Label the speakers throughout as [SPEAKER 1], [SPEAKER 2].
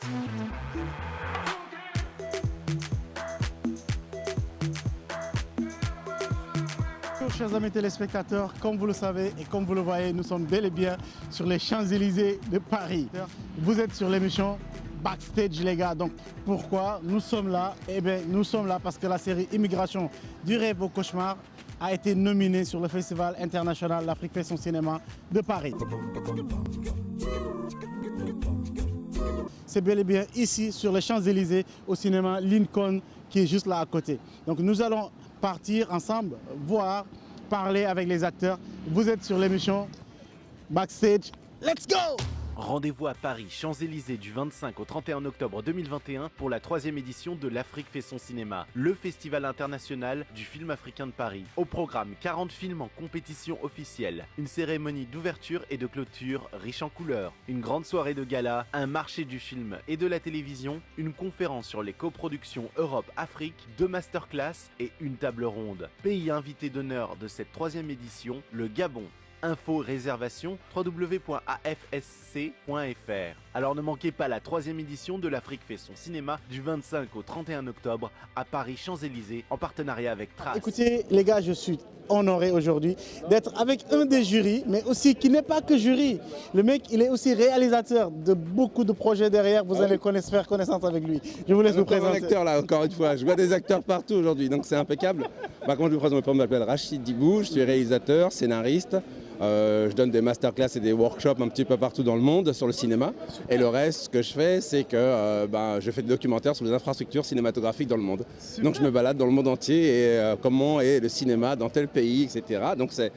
[SPEAKER 1] Bonjour chers amis téléspectateurs, comme vous le savez et comme vous le voyez, nous sommes bel et bien sur les Champs-Élysées de Paris. Vous êtes sur l'émission Backstage les gars, donc pourquoi nous sommes là? Eh bien nous sommes là parce que la série Immigration du rêve au cauchemar a été nominée sur le Festival international L'Afrique fait son cinéma de Paris. C'est bel et bien ici sur les Champs-Élysées au cinéma Lincoln qui est juste là à côté. Donc nous allons partir ensemble, voir, parler avec les acteurs. Vous êtes sur l'émission Backstage. Let's go!
[SPEAKER 2] Rendez-vous à Paris, Champs-Élysées du 25 au 31 octobre 2021 pour la 3e édition de L'Afrique fait son cinéma, le festival international du film africain de Paris. Au programme, 40 films en compétition officielle, une cérémonie d'ouverture et de clôture riche en couleurs, une grande soirée de gala, un marché du film et de la télévision, une conférence sur les coproductions Europe-Afrique, 2 masterclass et une table ronde. Pays invité d'honneur de cette 3e édition, le Gabon. Info réservation www.afsc.fr. Alors ne manquez pas la 3e édition de L'Afrique fait son cinéma du 25 au 31 octobre à Paris Champs-Élysées en partenariat avec Trace.
[SPEAKER 1] Écoutez les gars, je suis honoré aujourd'hui d'être avec un des jurys, mais aussi qui n'est pas que jury. Le mec, il est aussi réalisateur de beaucoup de projets derrière. Vous allez faire connaissance avec lui. Je vous laisse vous présenter.
[SPEAKER 3] Un acteur là, encore une fois. Je vois des acteurs partout aujourd'hui, donc c'est impeccable. Par contre, je vous présente, je m'appelle Rachid Dibou, je suis réalisateur, scénariste. Je donne des masterclass et des workshops un petit peu partout dans le monde sur le cinéma. Et le reste, ce que je fais, c'est que je fais des documentaires sur les infrastructures cinématographiques dans le monde. Super. Donc je me balade dans le monde entier et comment est le cinéma dans tel pays, etc. Donc c'est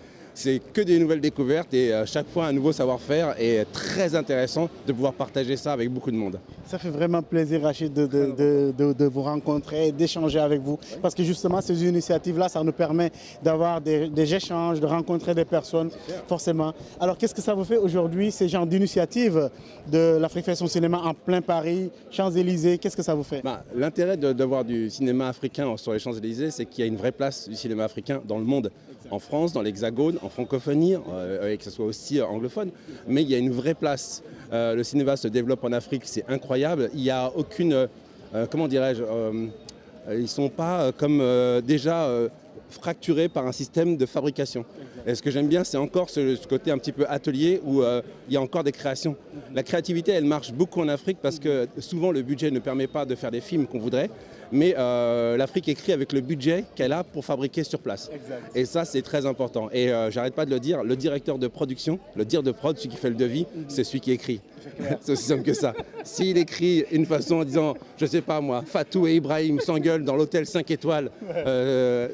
[SPEAKER 3] que des nouvelles découvertes et chaque fois un nouveau savoir-faire et très intéressant de pouvoir partager ça avec beaucoup de monde.
[SPEAKER 1] Ça fait vraiment plaisir Rachid de vous rencontrer, d'échanger avec vous parce que justement ces initiatives-là, ça nous permet d'avoir des échanges, de rencontrer des personnes forcément. Alors qu'est-ce que ça vous fait aujourd'hui ces genres d'initiatives de l'Afrique fait son cinéma en plein Paris, Champs-Élysées, qu'est-ce que ça vous fait?
[SPEAKER 3] L'intérêt d'avoir du cinéma africain sur les Champs-Élysées, c'est qu'il y a une vraie place du cinéma africain dans le monde, en France, dans l'Hexagone, en francophonie, et que ce soit aussi anglophone, mais il y a une vraie place. Le cinéma se développe en Afrique, c'est incroyable. Il n'y a aucune, comment dirais-je, ils ne sont pas comme déjà fracturés par un système de fabrication. Et ce que j'aime bien, c'est encore ce côté un petit peu atelier où il y a encore des créations. La créativité, elle marche beaucoup en Afrique parce que souvent le budget ne permet pas de faire des films qu'on voudrait. Mais l'Afrique écrit avec le budget qu'elle a pour fabriquer sur place. Exact. Et ça, c'est très important. Et j'arrête pas de le dire, le directeur de production, le dire de prod, celui qui fait le devis, c'est celui qui écrit. C'est aussi simple que ça. S'il écrit une façon en disant, je sais pas moi, Fatou et Ibrahim s'engueulent dans l'hôtel 5 étoiles,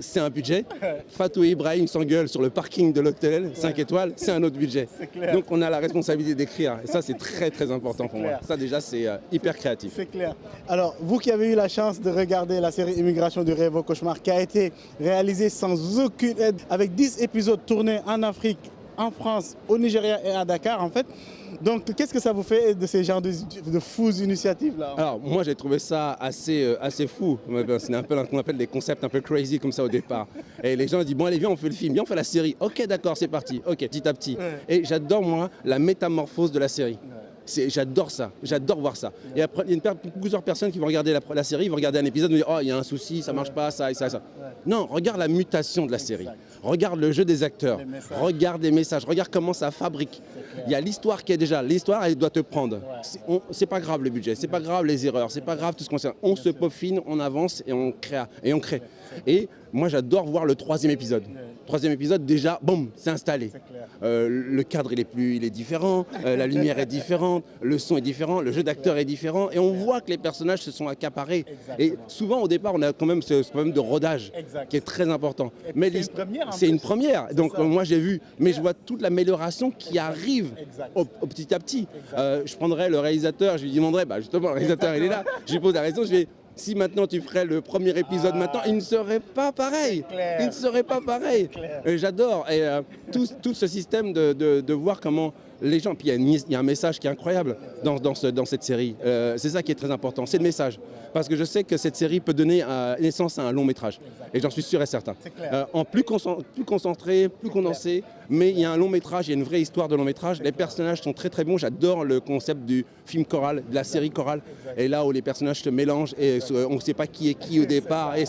[SPEAKER 3] c'est un budget. Fatou et Ibrahim s'engueulent sur le parking de l'hôtel 5 étoiles, c'est un autre budget. Donc on a la responsabilité d'écrire. Et ça, c'est très très important pour moi. Ça déjà, c'est hyper créatif.
[SPEAKER 1] C'est clair. Alors, vous qui avez eu la chance de regarder la série Immigration du rêve au cauchemar qui a été réalisée sans aucune aide, avec 10 épisodes tournés en Afrique, en France, au Nigeria et à Dakar en fait. Donc qu'est-ce que ça vous fait de ces genres de fous initiatives là?
[SPEAKER 3] Alors moi j'ai trouvé ça assez fou. C'est un peu ce qu'on appelle des concepts un peu crazy comme ça au départ. Et les gens disent bon allez viens on fait le film, viens on fait la série. Ok d'accord c'est parti, ok petit à petit. Ouais. Et j'adore moi la métamorphose de la série. Ouais. J'adore ça, j'adore voir ça. Et après, il y a plusieurs personnes qui vont regarder la série, ils vont regarder un épisode et vont dire oh il y a un souci, ça marche pas, ça et ça et ça. Ouais. Non, regarde la mutation de la série. Regarde le jeu des acteurs, regarde les messages, regarde comment ça fabrique. Il y a l'histoire qui est déjà, l'histoire elle doit te prendre. Ouais. C'est pas grave le budget, c'est pas grave les erreurs, c'est pas grave tout ce qu'on sait. On se peaufine, on avance et on crée. Et moi j'adore voir le 3e épisode. 3e épisode déjà, boum, c'est installé. Le cadre il est différent, la lumière est différente, le son est différent, le jeu d'acteur est différent et on voit que les personnages se sont accaparés. Exactement. Et souvent au départ on a quand même ce problème de rodage qui est très important. Mais c'est une première, donc moi j'ai vu, mais je vois toute l'amélioration qui arrive petit à petit. Je prendrais le réalisateur, je lui demanderais, justement le réalisateur il est là, je lui pose la question, je vais si maintenant tu ferais le premier épisode maintenant, il ne serait pas pareil. Il ne serait pas pareil. J'adore. Et tout ce système de voir comment les gens, puis il y a un message qui est incroyable dans cette série. C'est ça qui est très important, c'est le message. Parce que je sais que cette série peut donner naissance à un long métrage. Et j'en suis sûr et certain. En plus concentré, plus condensé, mais il y a un long métrage, il y a une vraie histoire de long métrage. Les personnages sont très très bons. J'adore le concept du film choral, de la série chorale. Et là où les personnages se mélangent et on ne sait pas qui est qui au départ. Et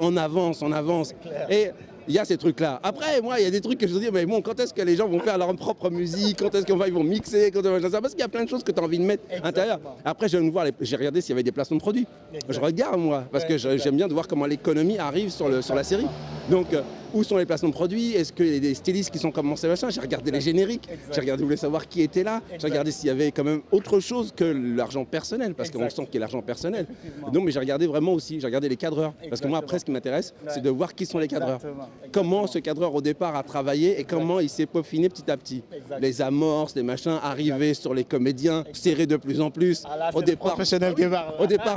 [SPEAKER 3] on avance. Et il y a ces trucs-là. Après, moi, il y a des trucs que je me dis, mais bon, quand est-ce que les gens vont faire leur propre musique? Quand est-ce qu'ils vont mixer? Parce qu'il y a plein de choses que tu as envie de mettre à l'intérieur. Après, j'ai regardé s'il y avait des placements de produits. Je regarde, moi, parce que j'aime bien de voir comment l'économie arrive sur la série. Donc, où sont les placements de produits? Est-ce qu'il y a des stylistes qui sont commencés machin? J'ai regardé les génériques, j'ai regardé, je voulais savoir qui était là, j'ai regardé s'il y avait quand même autre chose que l'argent personnel, parce qu'on sent qu'il y a l'argent personnel. Donc, mais j'ai regardé vraiment aussi, j'ai regardé les cadreurs. Parce que moi, après, ce qui m'intéresse, c'est de voir qui sont les cadreurs. Comment ce cadreur, au départ, a travaillé et comment il s'est peaufiné petit à petit. Les amorces, les machins, arriver sur les comédiens, serrer de plus en plus. Au départ,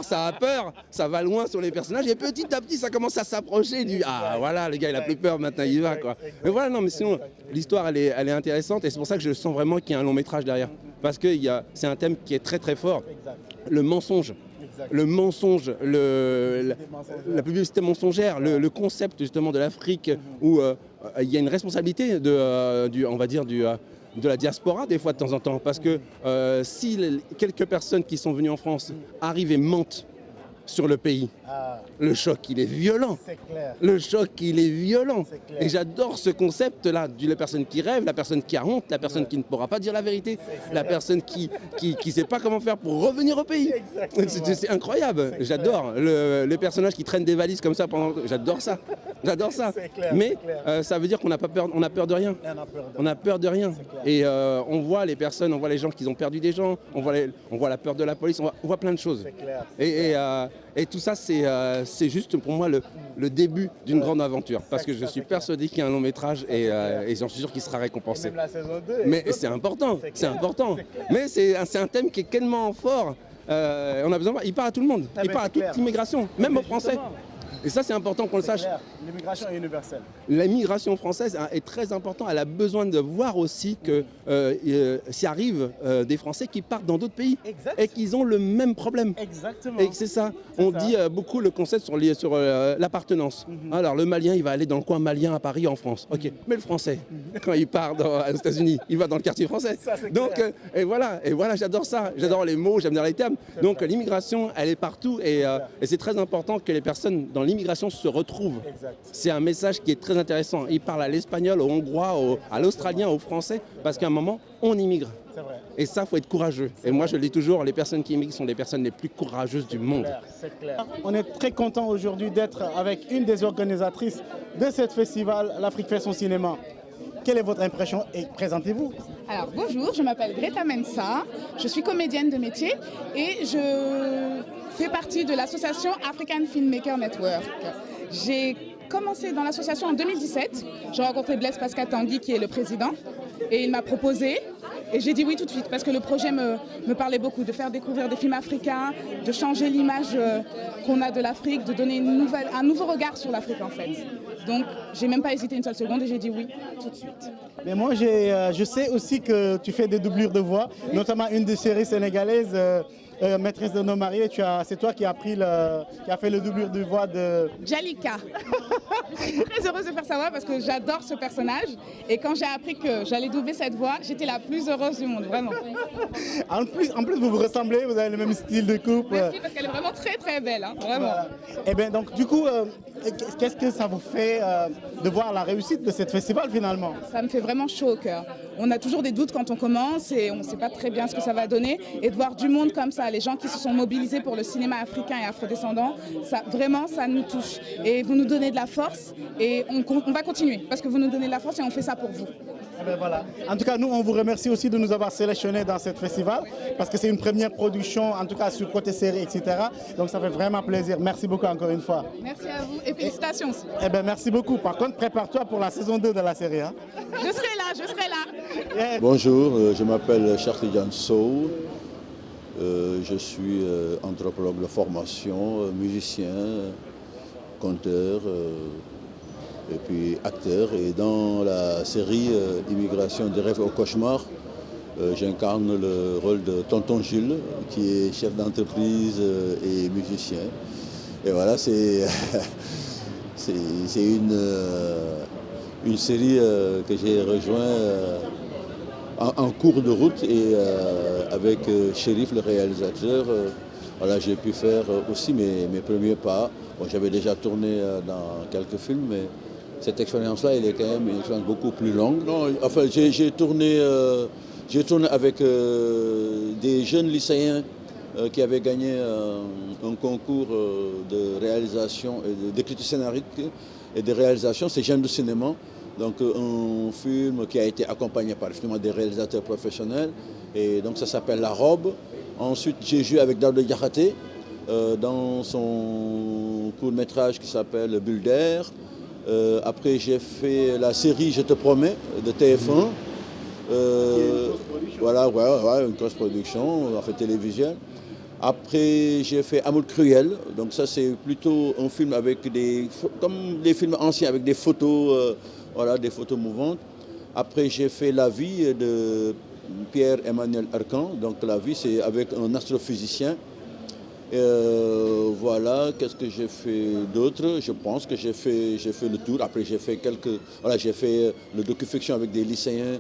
[SPEAKER 3] ça a peur, ça va loin sur les personnages, et petit à petit, ça commence à s'approcher du « Ah, voilà, le gars, il a plus peur, maintenant il va, quoi. » Mais voilà, non, mais sinon, l'histoire, elle est intéressante, et c'est pour ça que je sens vraiment qu'il y a un long métrage derrière. Parce que c'est un thème qui est très très fort. Le mensonge. Le mensonge, la publicité mensongère, le concept justement de l'Afrique où il y a une responsabilité de la diaspora des fois de temps en temps. Parce que si quelques personnes qui sont venues en France arrivent et mentent sur le pays, le choc il est violent. Le choc il est violent. Et j'adore ce concept-là, la personne qui rêve, la personne qui a honte, la personne qui ne pourra pas dire la vérité, la personne qui ne sait pas comment faire pour revenir au pays. C'est incroyable. J'adore les personnages qui traînent des valises comme ça j'adore ça. J'adore ça. Mais ça veut dire qu'on n'a pas peur, on a peur de rien. On a peur de rien. Et on voit les personnes, on voit les gens qui ont perdu des gens, on voit la peur de la police, on voit plein de choses. Et tout ça, c'est juste pour moi le début d'une grande aventure. Parce que je suis persuadé qu'il y a un long métrage et j'en suis sûr qu'il sera récompensé. Mais c'est important, c'est important. Mais c'est un thème qui est tellement fort. On a besoin, il parle à tout le monde, il parle à toute l'immigration, même aux Français. Et ça, c'est important qu'on le sache.
[SPEAKER 1] L'immigration est universelle.
[SPEAKER 3] L'immigration française est très importante. Elle a besoin de voir aussi que s'il arrive des Français qui partent dans d'autres pays et qu'ils ont le même problème.
[SPEAKER 1] Exactement.
[SPEAKER 3] Et c'est ça. On dit beaucoup le concept sur l'appartenance. Alors, le Malien, il va aller dans le coin malien à Paris, en France. Ok. Mais le Français, quand il part aux États-Unis, il va dans le quartier français. Donc, et voilà, j'adore ça. J'adore les mots, j'aime bien les termes. Donc, l'immigration, elle est partout et c'est très important que les personnes dans l'immigration se retrouvent. C'est un message qui est très intéressant. Il parle à l'espagnol, au hongrois, à l'australien, au français, parce qu'à un moment, on immigre. Et ça, il faut être courageux. Et moi, je le dis toujours, les personnes qui immigrent sont les personnes les plus courageuses du monde.
[SPEAKER 1] C'est clair. On est très content aujourd'hui d'être avec une des organisatrices de ce festival, l'Afrique fait son cinéma. Quelle est votre impression et présentez-vous?
[SPEAKER 4] Alors bonjour, je m'appelle Greta Mensa, je suis comédienne de métier et je fais partie de l'association African Filmmaker Network. J'ai commencé dans l'association en 2017, j'ai rencontré Blaise Pascal Tanguy qui est le président et il m'a proposé et j'ai dit oui tout de suite parce que le projet me parlait beaucoup, de faire découvrir des films africains, de changer l'image qu'on a de l'Afrique, de donner un nouveau regard sur l'Afrique en fait. Donc, j'ai même pas hésité une seule seconde et j'ai dit oui tout de suite.
[SPEAKER 1] Mais moi, je sais aussi que tu fais des doublures de voix, notamment une des séries sénégalaises, Maîtresse de nos mariés. C'est toi qui as fait le doublure de voix de
[SPEAKER 4] Jalika. Très heureuse de faire sa voix parce que j'adore ce personnage. Et quand j'ai appris que j'allais doubler cette voix, j'étais la plus heureuse du monde, vraiment.
[SPEAKER 1] En plus, vous vous ressemblez, vous avez le même style de coupe.
[SPEAKER 4] Merci, parce qu'elle est vraiment très très belle, hein, vraiment.
[SPEAKER 1] Voilà. Et bien donc du coup, qu'est-ce que ça vous fait de voir la réussite de ce festival finalement?
[SPEAKER 4] Ça me fait vraiment chaud au cœur. On a toujours des doutes quand on commence et on ne sait pas très bien ce que ça va donner. Et de voir du monde comme ça, les gens qui se sont mobilisés pour le cinéma africain et afrodescendant, vraiment ça nous touche. Et vous nous donnez de la force et on va continuer parce que vous nous donnez de la force et on fait ça pour vous.
[SPEAKER 1] Eh bien, voilà. En tout cas, nous, on vous remercie aussi de nous avoir sélectionnés dans ce festival parce que c'est une première production, en tout cas sur côté série, etc. Donc ça fait vraiment plaisir. Merci beaucoup encore une fois.
[SPEAKER 4] Merci à vous et félicitations aussi.
[SPEAKER 1] Eh bien, merci beaucoup. Par contre, prépare-toi pour la saison 2 de la série. Hein.
[SPEAKER 4] Je serai là.
[SPEAKER 1] Yeah.
[SPEAKER 5] Bonjour, je m'appelle Chartidiane Sow. Je suis anthropologue de formation, musicien, conteur et puis acteur. Et dans la série Immigration des rêves au cauchemar, J'incarne le rôle de Tonton Jules, qui est chef d'entreprise et musicien. Et voilà, c'est une série que j'ai rejoint en cours de route et avec Chérif, le réalisateur, voilà, j'ai pu faire aussi mes premiers pas. Bon, j'avais déjà tourné dans quelques films, mais cette expérience-là, elle est quand même une expérience beaucoup plus longue. Non, enfin, j'ai tourné avec des jeunes lycéens qui avaient gagné un concours de réalisation, d'écriture scénarique et de réalisation, c'est Jeunes du cinéma. Donc un film qui a été accompagné par justement des réalisateurs professionnels. Et donc ça s'appelle La Robe. Ensuite, j'ai joué avec Daouda Diakhaté dans son court-métrage qui s'appelle Bulle d'air. Après, j'ai fait la série Je te promets de TF1. Voilà, une grosse production, en fait télévisuelle. Après, j'ai fait Amour cruel. Donc ça, c'est plutôt un film avec comme des films anciens, avec des photos, voilà, des photos mouvantes. Après, j'ai fait La vie de Pierre-Emmanuel Arcan. Donc la vie, c'est avec un astrophysicien. Voilà, qu'est-ce que j'ai fait d'autre? Je pense que j'ai fait le tour. Après, j'ai fait j'ai fait le docu-fiction avec des lycéens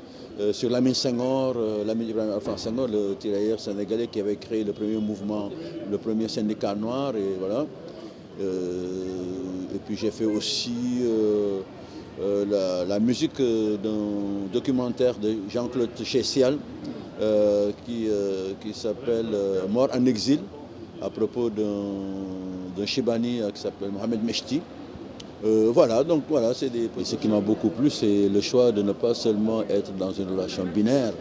[SPEAKER 5] sur Lamine Senghor, Lamine Ibrahim Senghor, le tirailleur sénégalais qui avait créé le premier mouvement, le premier syndicat noir, et voilà. Et puis j'ai fait aussi la musique d'un documentaire de Jean-Claude Chessial qui s'appelle Mort en exil, à propos d'un Chibani qui s'appelle Mohamed Mechti. Voilà, donc voilà, ce qui m'a beaucoup plu, c'est le choix de ne pas seulement être dans une relation binaire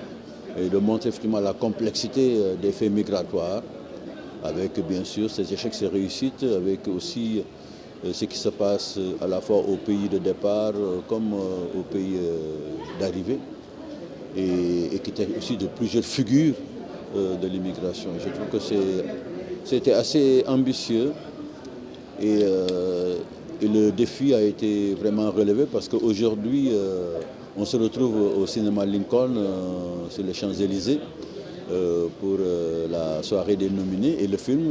[SPEAKER 5] et de montrer effectivement la complexité des faits migratoires, avec bien sûr ses échecs, ses réussites, avec aussi ce qui se passe à la fois au pays de départ comme au pays d'arrivée, et qui était aussi de plusieurs figures de l'immigration. Je trouve que c'était assez ambitieux et le défi a été vraiment relevé parce qu'aujourd'hui, on se retrouve au cinéma Lincoln sur les Champs-Élysées pour la soirée des nominés, et le film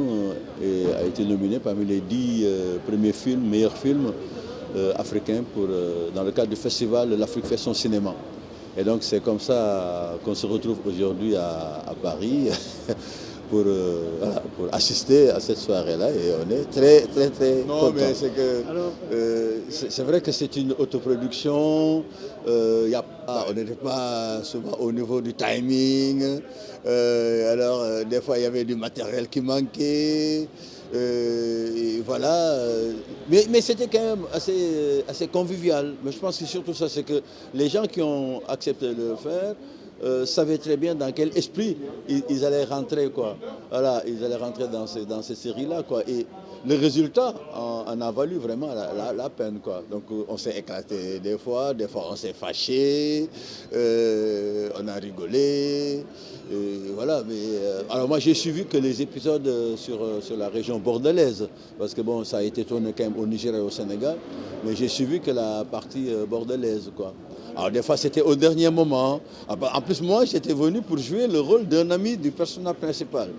[SPEAKER 5] a été nominé parmi les 10 premiers films, meilleurs films africains dans le cadre du festival L'Afrique fait son cinéma. Et donc c'est comme ça qu'on se retrouve aujourd'hui à Paris pour assister à cette soirée-là, et on est très content. Mais c'est vrai que c'est une autoproduction, on n'était pas souvent au niveau du timing, des fois il y avait du matériel qui manquait, et voilà, mais c'était quand même assez convivial. Mais je pense que surtout ça, c'est que les gens qui ont accepté de le faire savaient très bien dans quel esprit ils allaient rentrer, quoi. Voilà, ils allaient rentrer dans ces séries-là, quoi. Et le résultat en a valu vraiment la peine, quoi. Donc on s'est éclaté des fois on s'est fâché, on a rigolé, voilà. Mais alors moi j'ai suivi que les épisodes sur la région bordelaise, parce que bon, ça a été tourné quand même au Niger et au Sénégal, mais j'ai suivi que la partie bordelaise, quoi. Alors des fois c'était au dernier moment. En plus moi j'étais venu pour jouer le rôle d'un ami du personnage principal.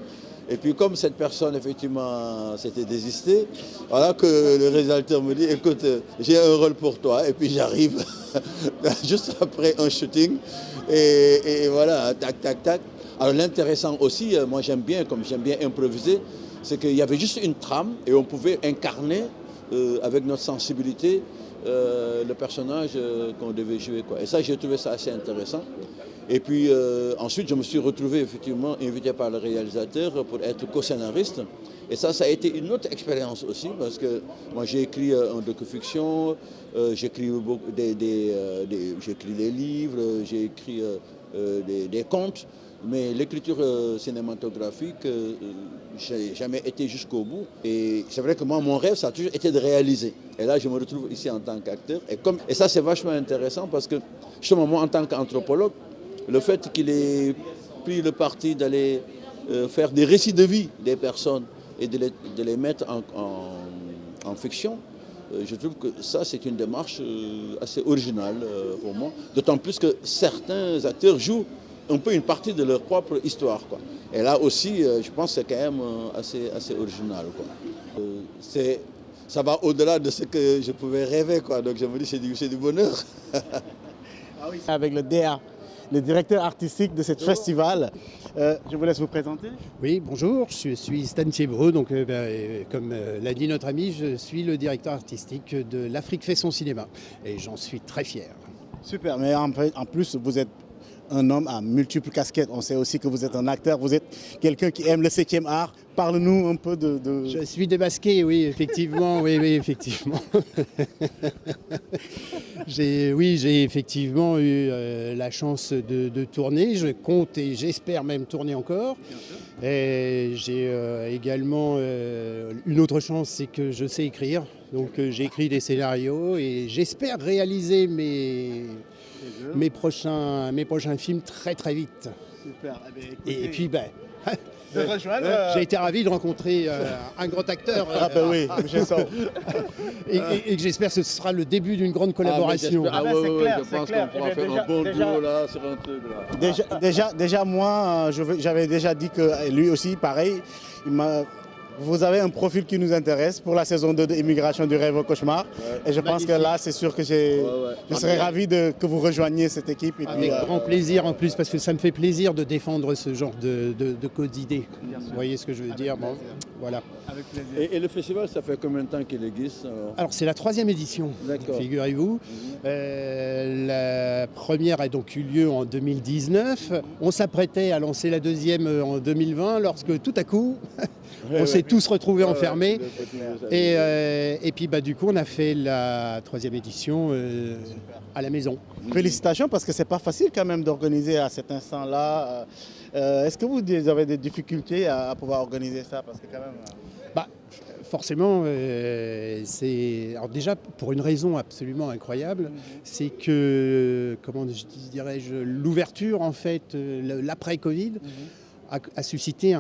[SPEAKER 5] Et puis comme cette personne effectivement s'était désistée, voilà que le réalisateur me dit écoute, j'ai un rôle pour toi, et puis j'arrive juste après un shooting et voilà, tac. Alors l'intéressant aussi, moi j'aime bien improviser, c'est qu'il y avait juste une trame et on pouvait incarner avec notre sensibilité le personnage qu'on devait jouer, quoi. Et ça, j'ai trouvé ça assez intéressant. Et puis ensuite, je me suis retrouvé effectivement invité par le réalisateur pour être co-scénariste. Et ça a été une autre expérience aussi, parce que moi j'ai écrit un docu-fiction, j'écris des livres, j'ai écrit des contes. Mais l'écriture cinématographique, j'ai jamais été jusqu'au bout. Et c'est vrai que moi, mon rêve, ça a toujours été de réaliser. Et là, je me retrouve ici en tant qu'acteur. Et ça, c'est vachement intéressant parce que, justement, moi, en tant qu'anthropologue, le fait qu'il ait pris le parti d'aller faire des récits de vie des personnes et de les mettre en fiction, je trouve que ça, c'est une démarche assez originale pour moi. D'autant plus que certains acteurs jouent un peu une partie de leur propre histoire, quoi. Et là aussi, je pense que c'est quand même assez original, quoi. Ça va au-delà de ce que je pouvais rêver, quoi. Donc je me dis, c'est du bonheur.
[SPEAKER 1] Ah oui. Avec le DA, le directeur artistique de ce festival. Je vous laisse vous présenter.
[SPEAKER 6] Oui, bonjour, je suis Stan Thiébaut, donc comme l'a dit notre ami, je suis le directeur artistique de l'Afrique fait son cinéma et j'en suis très fier.
[SPEAKER 1] Super, mais en plus vous êtes un homme à multiples casquettes. On sait aussi que vous êtes un acteur, vous êtes quelqu'un qui aime le 7e art. Parle-nous un peu de...
[SPEAKER 6] Je suis démasqué, oui, effectivement, oui, effectivement. J'ai effectivement eu la chance de tourner. Je compte et j'espère même tourner encore. Et j'ai également une autre chance, c'est que je sais écrire. Donc j'ai écrit des scénarios et j'espère réaliser mes prochains films très très vite.
[SPEAKER 1] Super.
[SPEAKER 6] Et puis
[SPEAKER 1] rejoindre.
[SPEAKER 6] j'ai été ravi de rencontrer un grand acteur.
[SPEAKER 1] Oui, j'ai ça.
[SPEAKER 6] Et que j'espère que ce sera le début d'une grande collaboration.
[SPEAKER 1] c'est clair,
[SPEAKER 5] je pense
[SPEAKER 1] clair.
[SPEAKER 5] qu'on pourra faire un bon duo là sur un truc là.
[SPEAKER 1] Déjà moi, j'avais déjà dit que lui aussi, pareil, vous avez un profil qui nous intéresse pour la saison 2 de Immigration du rêve au cauchemar. Ouais. Et je pense que là, c'est sûr que je serais ravi que vous rejoigniez cette équipe. Et
[SPEAKER 6] avec grand plaisir en plus, parce que ça me fait plaisir de défendre ce genre de code d'idées. Vous voyez ce que je veux dire? Bon, voilà.
[SPEAKER 1] Avec plaisir.
[SPEAKER 5] Et le festival, ça fait combien de temps qu'il existe?
[SPEAKER 6] Alors c'est la 3e édition, figurez-vous. La première a donc eu lieu en 2019. On s'apprêtait à lancer la 2e en 2020, lorsque tout à coup... on s'est tous retrouvés enfermés et puis du coup on a fait la 3e édition à la maison.
[SPEAKER 1] Félicitations parce que c'est pas facile quand même d'organiser à cet instant-là. Est-ce que vous avez des difficultés à pouvoir organiser ça parce que quand même...
[SPEAKER 6] Forcément, alors déjà pour une raison absolument incroyable, c'est que, comment dirais-je, l'ouverture en fait, l'après-Covid a suscité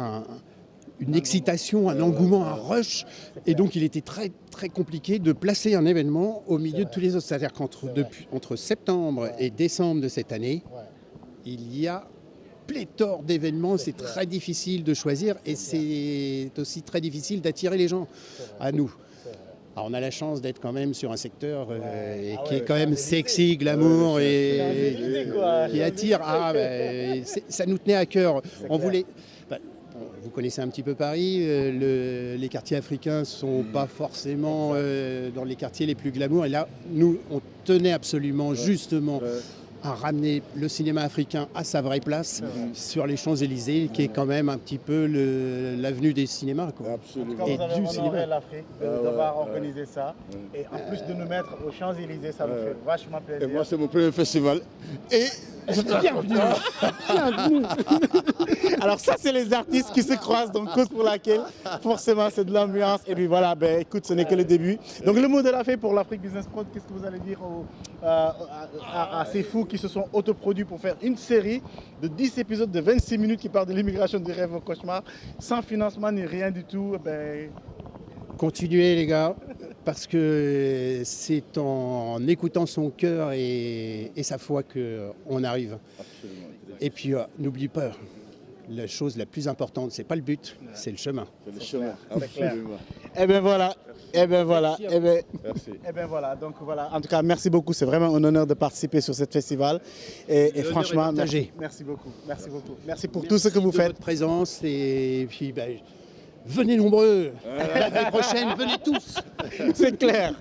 [SPEAKER 6] une excitation, un engouement, un rush. Et donc, il était très, très compliqué de placer un événement au milieu de tous les autres. C'est-à-dire qu'entre septembre et décembre de cette année, il y a pléthore d'événements. C'est très difficile de choisir et c'est aussi très difficile d'attirer les gens à nous. Alors, on a la chance d'être quand même sur un secteur qui est quand même sexy, glamour et qui attire. Ça nous tenait à cœur. On voulait... Vous connaissez un petit peu Paris, les quartiers africains ne sont pas forcément dans les quartiers les plus glamour. Et là, nous, on tenait absolument, justement, à ramener le cinéma africain à sa vraie place sur les Champs-Élysées, qui est quand même un petit peu l'avenue des cinémas. Quoi.
[SPEAKER 1] Absolument. Et du cinéma. L'Afrique d'avoir organisé ça. Et en plus de nous mettre aux Champs-Élysées, ça nous fait vachement plaisir.
[SPEAKER 5] Et moi, c'est mon premier festival. Et
[SPEAKER 1] bienvenue. Alors ça, c'est les artistes qui se croisent, donc cause pour laquelle forcément c'est de l'ambiance. Et puis voilà, écoute, ce n'est que le début. Donc le mot de la fin pour l'Afrique Business Prod, qu'est-ce que vous allez dire à ces fous qui se sont autoproduits pour faire une série de 10 épisodes de 26 minutes qui parlent de l'immigration du rêve au cauchemar, sans financement ni rien du tout?
[SPEAKER 6] Continuez les gars, parce que c'est en écoutant son cœur et sa foi qu'on arrive.
[SPEAKER 5] Absolument.
[SPEAKER 6] Et puis n'oublie pas, la chose la plus importante, c'est pas le but, c'est le chemin.
[SPEAKER 5] C'est le chemin, absolument.
[SPEAKER 1] Et bien voilà,
[SPEAKER 5] Merci.
[SPEAKER 1] donc voilà. En tout cas, merci beaucoup. C'est vraiment un honneur de participer sur ce festival. Et franchement, merci beaucoup. Merci beaucoup. Merci pour tout ce que vous faites.
[SPEAKER 6] Votre présence et puis venez nombreux. L'année prochaine, venez tous.
[SPEAKER 1] C'est clair.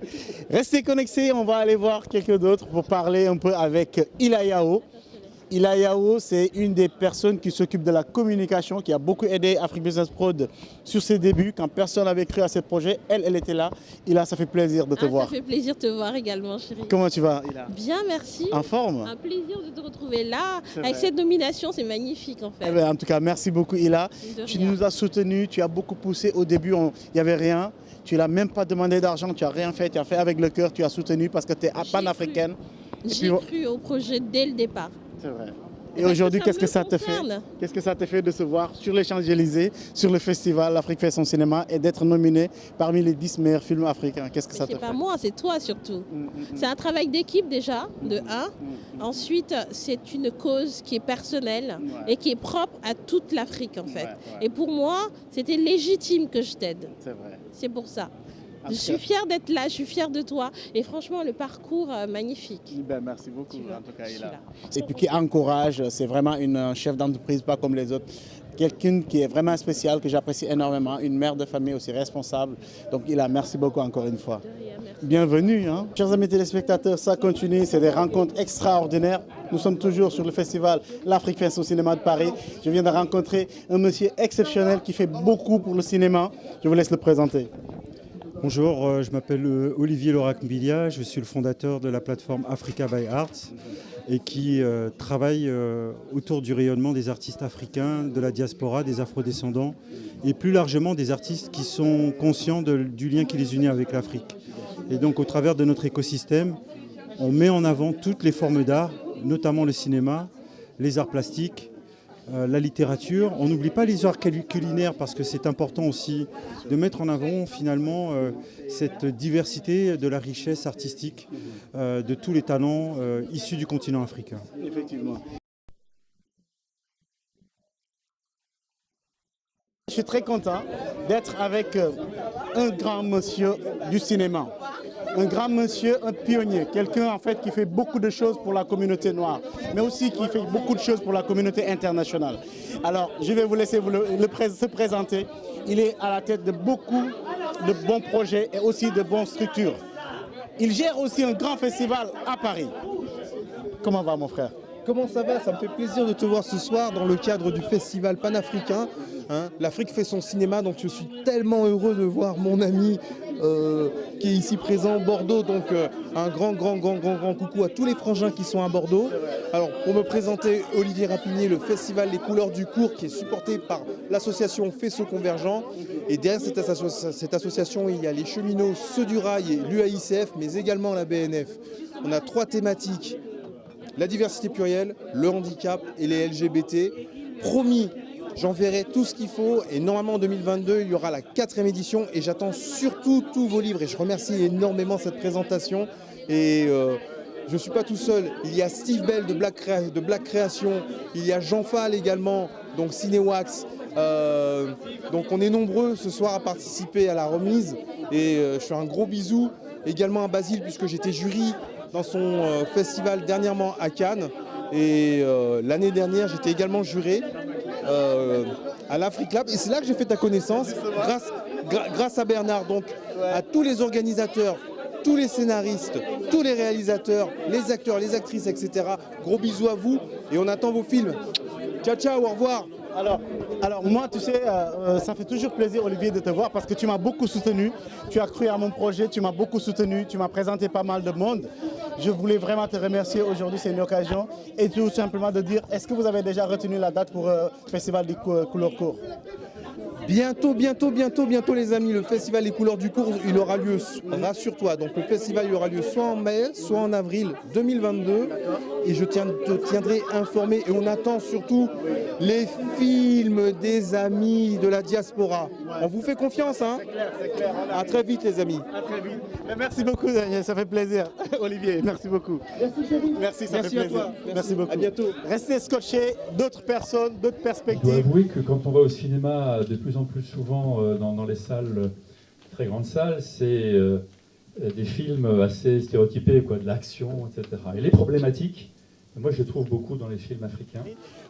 [SPEAKER 1] Restez connectés. On va aller voir quelqu'un d'autre pour parler un peu avec Ila Yao. Ila Yao, c'est une des personnes qui s'occupe de la communication, qui a beaucoup aidé Afrique Business Prod sur ses débuts. Quand personne n'avait cru à ce projet, elle était là. Ila, ça fait plaisir de te voir.
[SPEAKER 7] Ça fait plaisir de te voir également, chérie.
[SPEAKER 1] Comment tu vas, Ila?
[SPEAKER 7] Bien, merci.
[SPEAKER 1] En forme?
[SPEAKER 7] Un plaisir de te retrouver là. Avec cette nomination, c'est magnifique en fait.
[SPEAKER 1] En tout cas, merci beaucoup, Ila. Tu nous as soutenus, tu as beaucoup poussé. Au début, il n'y avait rien. Tu n'as même pas demandé d'argent, tu n'as rien fait. Tu as fait avec le cœur, tu as soutenu parce que tu es panafricaine.
[SPEAKER 7] J'ai cru au projet dès le départ.
[SPEAKER 1] C'est vrai. Et aujourd'hui, qu'est-ce que ça te fait?
[SPEAKER 7] concerne.
[SPEAKER 1] Qu'est-ce que ça te fait de se voir sur les Champs-Élysées, sur le festival L'Afrique fait son cinéma et d'être nominé parmi les 10 meilleurs films africains? Qu'est-ce que ça te
[SPEAKER 7] C'est
[SPEAKER 1] fait?
[SPEAKER 7] pas moi, c'est toi surtout. C'est un travail d'équipe déjà, de un. Ensuite, c'est une cause qui est personnelle et qui est propre à toute l'Afrique en fait. Et pour moi, c'était légitime que je t'aide.
[SPEAKER 1] C'est vrai.
[SPEAKER 7] C'est pour ça.
[SPEAKER 1] En
[SPEAKER 7] Je
[SPEAKER 1] tout
[SPEAKER 7] suis
[SPEAKER 1] cas-
[SPEAKER 7] fière d'être là, je suis fière de toi. Et franchement, le parcours magnifique.
[SPEAKER 1] Ben, merci beaucoup.
[SPEAKER 7] Tu vois,
[SPEAKER 1] En tout cas,
[SPEAKER 7] je suis là.
[SPEAKER 1] Et puis qui encourage, c'est vraiment une chef d'entreprise, pas comme les autres. Quelqu'un qui est vraiment spécial, que j'apprécie énormément, une mère de famille aussi responsable. Donc, merci beaucoup encore une fois. Bienvenue. Hein. Chers amis téléspectateurs, ça continue, c'est des rencontres extraordinaires. Nous sommes toujours sur le festival L'Afrique fait son cinéma de Paris. Je viens de rencontrer un monsieur exceptionnel qui fait beaucoup pour le cinéma. Je vous laisse le présenter.
[SPEAKER 8] Bonjour, je m'appelle Olivier Lorac-Mbilia, je suis le fondateur de la plateforme Africa by Arts et qui travaille autour du rayonnement des artistes africains, de la diaspora, des afrodescendants et plus largement des artistes qui sont conscients du lien qui les unit avec l'Afrique. Et donc au travers de notre écosystème, on met en avant toutes les formes d'art, notamment le cinéma, les arts plastiques, la littérature. On n'oublie pas les arts culinaires parce que c'est important aussi de mettre en avant finalement cette diversité de la richesse artistique de tous les talents issus du continent africain.
[SPEAKER 1] Effectivement. Je suis très content d'être avec un grand monsieur du cinéma. Un grand monsieur, un pionnier, quelqu'un en fait qui fait beaucoup de choses pour la communauté noire, mais aussi qui fait beaucoup de choses pour la communauté internationale. Alors, je vais vous laisser se présenter. Il est à la tête de beaucoup de bons projets et aussi de bonnes structures. Il gère aussi un grand festival à Paris. Comment va mon frère?
[SPEAKER 9] Comment ça va? Ça me fait plaisir de te voir ce soir dans le cadre du festival panafricain. L'Afrique fait son cinéma, donc je suis tellement heureux de voir mon ami qui est ici présent, Bordeaux. Donc un grand coucou à tous les frangins qui sont à Bordeaux. Alors pour me présenter, Olivier Rapinier, le festival Les Couleurs du Cours qui est supporté par l'association Faisceau Convergent. Et derrière cette association, il y a les cheminots, ceux du rail et l'UAICF, mais également la BNF. On a 3 thématiques. La diversité plurielle, le handicap et les LGBT. Promis, j'enverrai tout ce qu'il faut et normalement en 2022, il y aura la 4e édition et j'attends surtout tous vos livres et je remercie énormément cette présentation. Et je ne suis pas tout seul, il y a Steve Bell de Black Création, il y a Jean Fall également, donc Cinéwax. Donc on est nombreux ce soir à participer à la remise et je fais un gros bisou également à Basile puisque j'étais jury dans son festival dernièrement à Cannes. Et l'année dernière, j'étais également juré à l'Afrique Lab. Et c'est là que j'ai fait ta connaissance, grâce à Bernard. Donc à tous les organisateurs, tous les scénaristes, tous les réalisateurs, les acteurs, les actrices, etc. Gros bisous à vous et on attend vos films. Ciao, ciao, au revoir.
[SPEAKER 1] Alors moi, tu sais, ça fait toujours plaisir, Olivier, de te voir parce que tu m'as beaucoup soutenu. Tu as cru à mon projet, tu m'as beaucoup soutenu, tu m'as présenté pas mal de monde. Je voulais vraiment te remercier aujourd'hui, c'est une occasion. Et tout simplement de dire, est-ce que vous avez déjà retenu la date pour le Festival des Couleurs Court?
[SPEAKER 9] Bientôt les amis, le festival des Couleurs du Cours, il aura lieu, rassure-toi, donc le festival il aura lieu soit en mai, soit en avril 2022 et je te tiendrai informé et on attend surtout les films des amis de la diaspora. On vous fait confiance, hein?
[SPEAKER 1] C'est clair.
[SPEAKER 9] À très vite les amis.
[SPEAKER 1] À très vite. Mais merci beaucoup Daniel, ça fait plaisir. Olivier, merci beaucoup.
[SPEAKER 9] Merci chérie.
[SPEAKER 1] Merci, ça
[SPEAKER 9] Merci
[SPEAKER 1] fait
[SPEAKER 9] à
[SPEAKER 1] plaisir.
[SPEAKER 9] toi.
[SPEAKER 1] Merci beaucoup.
[SPEAKER 9] À bientôt.
[SPEAKER 1] Restez scotchés, d'autres personnes, d'autres
[SPEAKER 10] Je dois
[SPEAKER 1] perspectives.
[SPEAKER 10] avouer que quand on va au cinéma de plus en plus souvent dans les salles, très grandes salles, c'est des films assez stéréotypés, quoi, de l'action, etc. Et les problématiques, moi je les trouve beaucoup dans les films africains.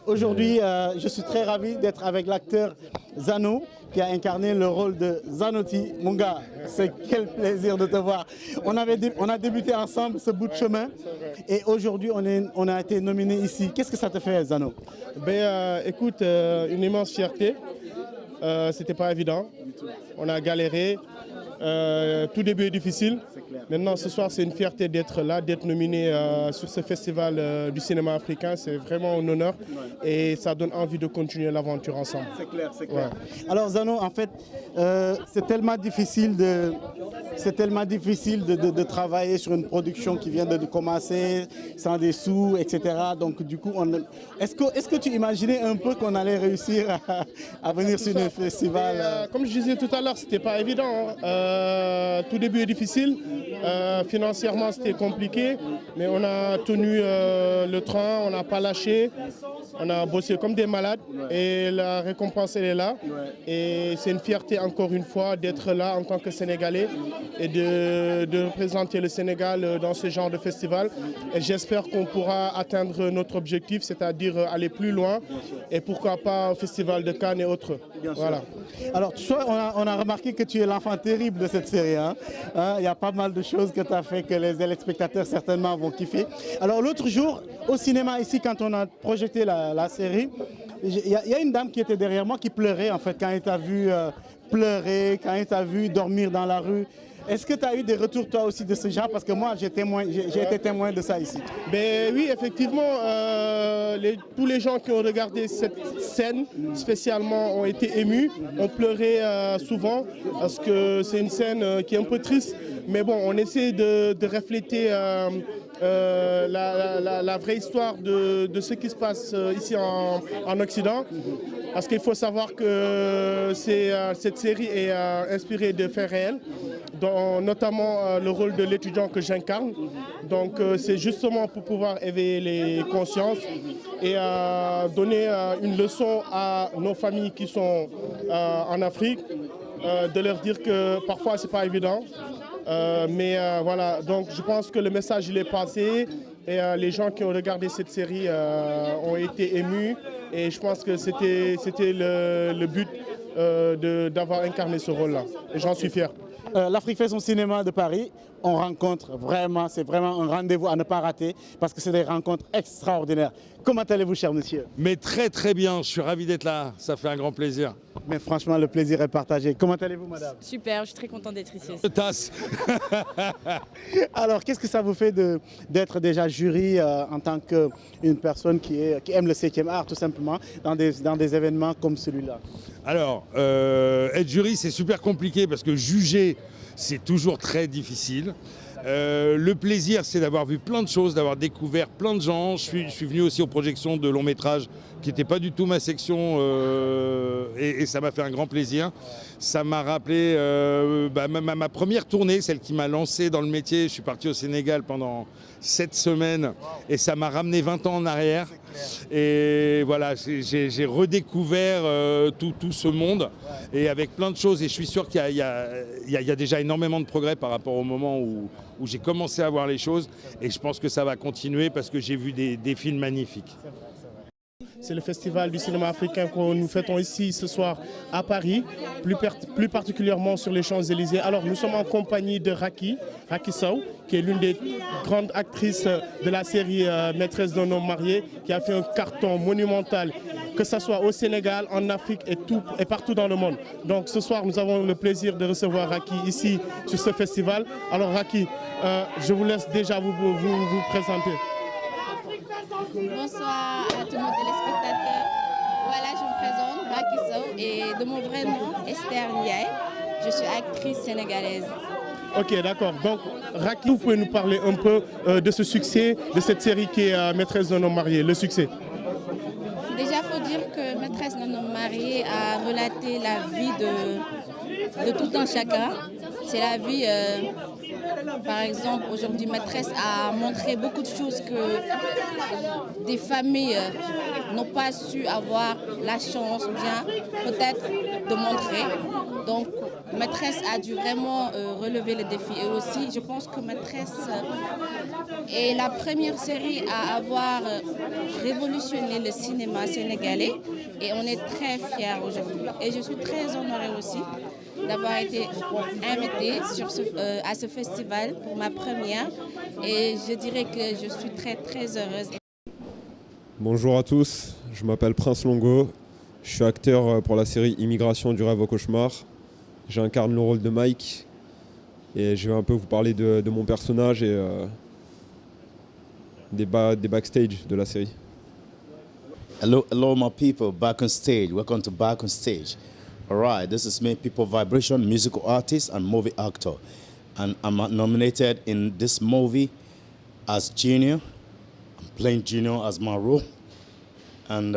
[SPEAKER 1] Aujourd'hui, je suis très ravi d'être avec l'acteur Zano, qui a incarné le rôle de Zanoti. Mon gars, c'est quel plaisir de te voir. On a débuté ensemble ce bout de chemin et aujourd'hui, on a été nominé ici. Qu'est-ce que ça te fait, Zano?
[SPEAKER 11] Écoute, une immense fierté. C'était pas évident. On a galéré. Tout début est difficile. Maintenant, ce soir, c'est une fierté d'être là, d'être nominé sur ce festival du cinéma africain. C'est vraiment un honneur et ça donne envie de continuer l'aventure ensemble.
[SPEAKER 1] C'est clair, c'est clair. Ouais. Alors Zano, en fait, c'est tellement difficile de travailler sur une production qui vient de commencer, sans des sous, etc. Donc du coup, est-ce que tu imaginais un peu qu'on allait réussir à venir sur le festival
[SPEAKER 11] Comme je disais tout à l'heure, c'était pas évident. Tout début est difficile. Financièrement, c'était compliqué, mais on a tenu le train, on n'a pas lâché. On a bossé comme des malades et la récompense, elle est là. Et c'est une fierté, encore une fois, d'être là en tant que Sénégalais et de représenter le Sénégal dans ce genre de festival. Et j'espère qu'on pourra atteindre notre objectif, c'est-à-dire aller plus loin et pourquoi pas au Festival de Cannes et autres. Voilà.
[SPEAKER 1] Alors, on a remarqué que tu es l'enfant terrible de cette série. Il y a pas mal de choses que tu as fait que les téléspectateurs certainement vont kiffer. Alors, l'autre jour, au cinéma ici, quand on a projeté la série, il y a une dame qui était derrière moi qui pleurait en fait quand elle t'a vu pleurer, quand elle t'a vu dormir dans la rue. Est-ce que tu as eu des retours toi aussi de ce genre? Parce que moi j'ai été témoin de ça ici.
[SPEAKER 11] Ben oui, effectivement, tous les gens qui ont regardé cette scène spécialement ont été émus, ont pleuré souvent parce que c'est une scène qui est un peu triste. Mais bon, on essaie de refléter la vraie histoire de ce qui se passe ici en Occident. Parce qu'il faut savoir que cette série est inspirée de faits réels, dont notamment le rôle de l'étudiant que j'incarne. Donc c'est justement pour pouvoir éveiller les consciences et donner une leçon à nos familles qui sont en Afrique, de leur dire que parfois c'est pas évident. Mais voilà, donc je pense que le message il est passé et les gens qui ont regardé cette série ont été émus et je pense que c'était le but d'avoir incarné ce rôle-là et j'en suis fier.
[SPEAKER 1] L'Afrique fait son cinéma de Paris, on rencontre vraiment, c'est vraiment un rendez-vous à ne pas rater parce que c'est des rencontres extraordinaires. Comment allez-vous, cher monsieur?
[SPEAKER 12] Mais très très bien, je suis ravi d'être là, ça fait un grand plaisir.
[SPEAKER 1] Mais franchement, le plaisir est partagé. Comment allez-vous, madame?
[SPEAKER 13] Super, je suis très contente d'être ici.
[SPEAKER 12] Tasse.
[SPEAKER 1] Alors, qu'est-ce que ça vous fait d'être déjà jury en tant qu'une personne qui aime le 7e art, tout simplement, dans des événements comme celui-là?
[SPEAKER 12] Alors, être jury, c'est super compliqué parce que juger, c'est toujours très difficile. Le plaisir, c'est d'avoir vu plein de choses, d'avoir découvert plein de gens. Je suis venu aussi aux projections de longs métrages qui n'étaient pas du tout ma section et ça m'a fait un grand plaisir. Ça m'a rappelé ma première tournée, celle qui m'a lancé dans le métier. Je suis parti au Sénégal pendant 7 semaines et ça m'a ramené 20 ans en arrière. Et voilà, j'ai redécouvert tout ce monde et avec plein de choses. Et je suis sûr qu'il y a déjà énormément de progrès par rapport au moment où j'ai commencé à voir les choses. Et je pense que ça va continuer parce que j'ai vu des films magnifiques.
[SPEAKER 11] C'est le festival du cinéma africain que nous fêtons ici ce soir à Paris, plus particulièrement sur les Champs-Élysées. Alors nous sommes en compagnie de Racky Sow, qui est l'une des grandes actrices de la série Maîtresse d'un homme marié, qui a fait un carton monumental, que ce soit au Sénégal, en Afrique et partout dans le monde. Donc ce soir, nous avons le plaisir de recevoir Racky ici sur ce festival. Alors Racky, je vous laisse déjà vous présenter.
[SPEAKER 14] Bonsoir à tous nos téléspectateurs. Voilà, je me présente, Racky Sow, et de mon vrai nom, Esther Ndiaye. Je suis actrice sénégalaise.
[SPEAKER 11] Ok, d'accord. Donc, Racky, vous pouvez nous parler un peu de ce succès, de cette série qui est Maîtresse d'un homme marié, le succès?
[SPEAKER 14] Déjà, il faut dire que Maîtresse d'un homme marié a relaté la vie de tout un chacun. C'est la vie... Par exemple, aujourd'hui, Maîtresse a montré beaucoup de choses que des familles n'ont pas su avoir la chance ou bien peut-être de montrer. Donc, Maîtresse a dû vraiment relever le défi. Et aussi, je pense que Maîtresse est la première série à avoir révolutionné le cinéma sénégalais. Et on est très fiers aujourd'hui. Et je suis très honorée aussi d'avoir été invitée à ce festival pour ma première et je dirais que je suis très très heureuse.
[SPEAKER 15] Bonjour à tous, je m'appelle Prince Longo, je suis acteur pour la série Immigration du rêve au cauchemar. J'incarne le rôle de Mike Et je vais un peu vous parler de mon personnage et des backstage de la série.
[SPEAKER 13] Hello my people, back on stage. Welcome to Back on Stage. All right, this is me, People Vibration, musical artist and movie actor. And I'm nominated in this movie as Junior. I'm playing Junior as my role. And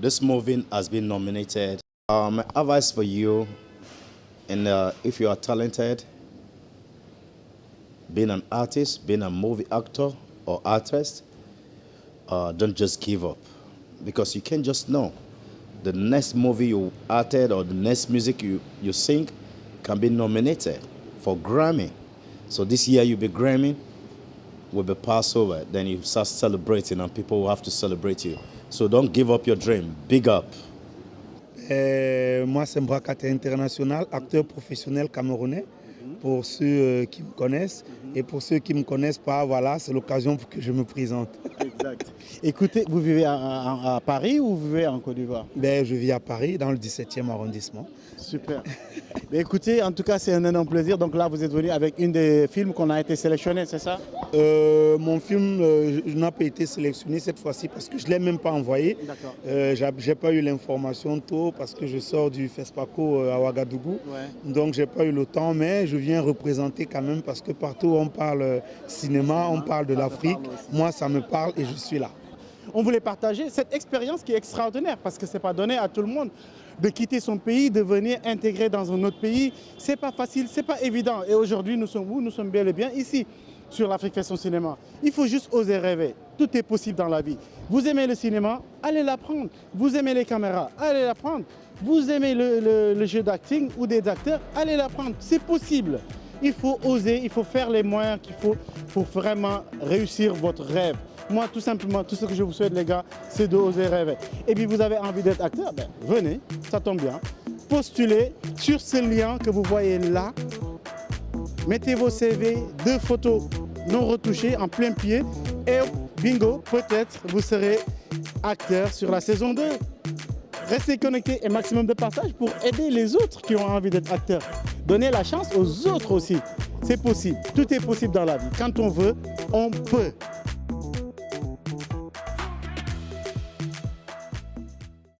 [SPEAKER 13] this movie has been nominated. My advice for you, and if you are talented, being an artist, being a movie actor or artist, don't just give up, because you can't just know. The next movie you acted or the next music you sing can be nominated for Grammy. So this year you'll be Grammy, will be Passover, then you start celebrating and people will have to celebrate you. So don't give up your dream, big up.
[SPEAKER 16] Moi, c'est Mbrakate International, acteur professionnel camerounais, pour ceux qui me connaissent. Et pour ceux qui ne me connaissent pas, voilà, c'est l'occasion pour que je me présente.
[SPEAKER 1] Exact. Écoutez, vous vivez à Paris ou vous vivez en Côte d'Ivoire?
[SPEAKER 16] Je vis à Paris, dans le 17e arrondissement.
[SPEAKER 1] Super. Écoutez, en tout cas, c'est un énorme plaisir. Donc là, vous êtes venu avec une des films qu'on a été sélectionné, c'est ça?
[SPEAKER 16] Mon film n'a pas été sélectionné cette fois-ci parce que je ne l'ai même pas envoyé. Je n'ai pas eu l'information tôt parce que je sors du FESPACO à Ouagadougou. Ouais. Donc, je n'ai pas eu le temps, mais je viens représenter quand même parce que partout où on parle cinéma, on parle de l'Afrique. Moi, ça me parle et je suis là.
[SPEAKER 1] On voulait partager cette expérience qui est extraordinaire parce que ce n'est pas donné à tout le monde de quitter son pays, de venir intégrer dans un autre pays. Ce n'est pas facile, ce n'est pas évident. Et aujourd'hui, nous sommes où? Nous sommes bel et bien ici, sur l'Afrique fait son cinéma. Il faut juste oser rêver. Tout est possible dans la vie. Vous aimez le cinéma? Allez l'apprendre. Vous aimez les caméras? Allez l'apprendre. Vous aimez le jeu d'acting ou des acteurs? Allez l'apprendre. C'est possible. Il faut oser, il faut faire les moyens qu'il faut pour vraiment réussir votre rêve. Moi, tout simplement, tout ce que je vous souhaite, les gars, c'est d'oser rêver. Et puis, vous avez envie d'être acteur? Venez, ça tombe bien. Postulez sur ce lien que vous voyez là. Mettez vos CV, 2 photos non retouchées en plein pied. Et bingo, peut-être, vous serez acteur sur la saison 2. Restez connectés et maximum de passages pour aider les autres qui ont envie d'être acteurs. Donnez la chance aux autres aussi. C'est possible. Tout est possible dans la vie. Quand on veut, on peut.